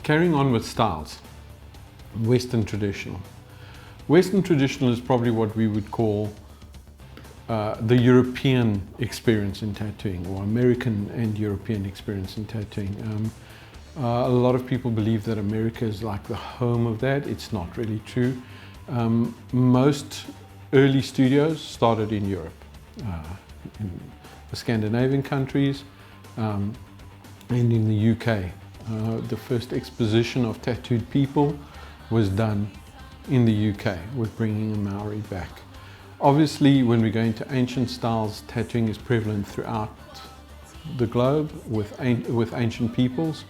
Carrying on with styles, Western traditional. Western traditional is probably what we would call the European experience in tattooing, or American and European experience in tattooing. A lot of people believe that America is like the home of that. It's not really true. Most early studios started in Europe, in the Scandinavian countries, and in the UK. The first exposition of tattooed people was done in the UK with bringing a Maori back. Obviously, when we go into ancient styles, tattooing is prevalent throughout the globe with ancient peoples.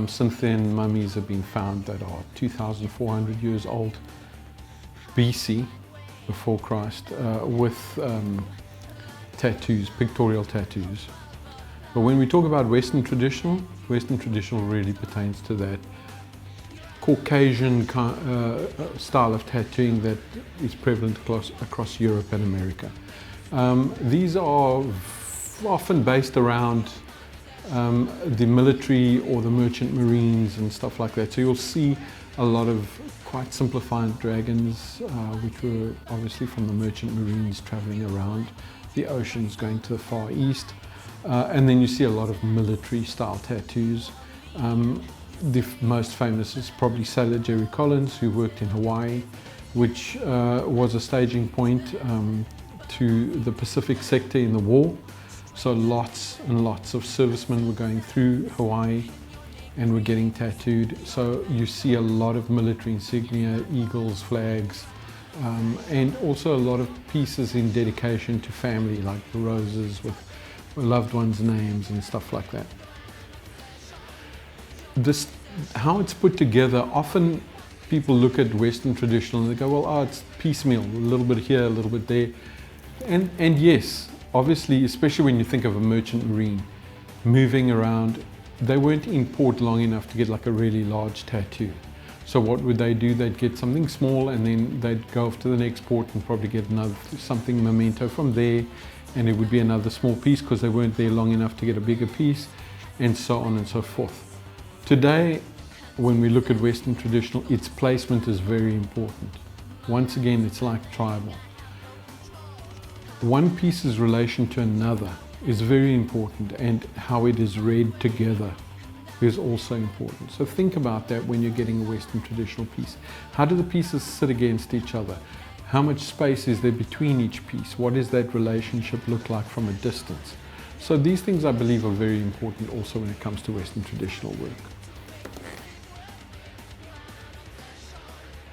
Since then, mummies have been found that are 2,400 years old BC, before Christ, with tattoos, pictorial tattoos. But when we talk about Western traditional really pertains to that Caucasian style of tattooing that is prevalent across Europe and America. These are often based around the military or the merchant marines and stuff like that. So you'll see a lot of quite simplified dragons, which were obviously from the merchant marines traveling around the oceans going to the Far East. And then you see a lot of military style tattoos. The most famous is probably Sailor Jerry Collins, who worked in Hawaii, which was a staging point to the Pacific sector in the war. So lots and lots of servicemen were going through Hawaii and were getting tattooed. So you see a lot of military insignia, eagles, flags, and also a lot of pieces in dedication to family, like the roses with loved ones' names and stuff like that. How it's put together, often people look at Western traditional and they go, well, it's piecemeal, a little bit here, a little bit there. And yes, obviously, especially when you think of a merchant marine moving around, they weren't in port long enough to get like a really large tattoo. So what would they do? They'd get something small and then they'd go off to the next port and probably get something memento from there, and it would be another small piece because they weren't there long enough to get a bigger piece, and so on and so forth. Today, when we look at Western traditional, its placement is very important. Once again, it's like tribal. One piece's relation to another is very important, and how it is read together is also important. So think about that when you're getting a Western traditional piece. How do the pieces sit against each other? How much space is there between each piece? What does that relationship look like from a distance? So these things, I believe, are very important also when it comes to Western traditional work.